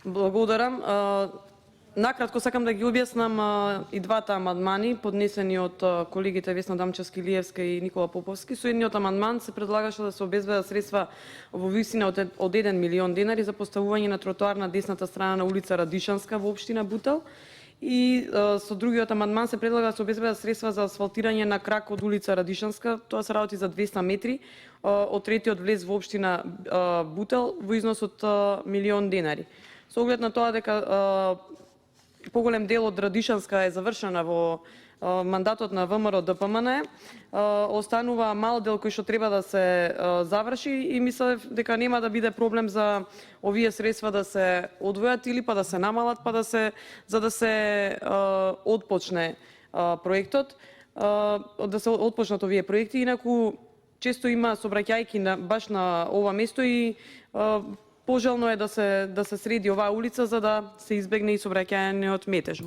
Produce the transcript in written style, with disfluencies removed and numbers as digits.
Благодарам. Накратко сакам да ги објаснам и двата амандмани поднесени од колегите Весна Дамчевски-Илиевска и Никола Поповски. Со едниот амандман се предлагаше да се обезбедат средства во висина од 1 милион денари за поставување на тротоар на десната страна на улица Радишанска во општина Бутел. И со другиот амандман се предлага да се обезбедат средства за асфалтирање на крак од улица Радишанска. Тоа се работи за 200 метри од третиот влез во општина Бутел во износ од милион денари. Со оглед на тоа дека поголем дел од Радишанска е завршена во мандатот на ВМРО ДПМН, останува мал дел кој што треба да се заврши и мислев дека нема да биде проблем за овие средства да се одвојат или па да се намалат, па за да се отпочне проектот, да се отпочнат овие проекти. Инаку често има сообраќајки баш на ова место и пожелно е да се среди оваа улица за да се избегне и сообраќајниот метеж.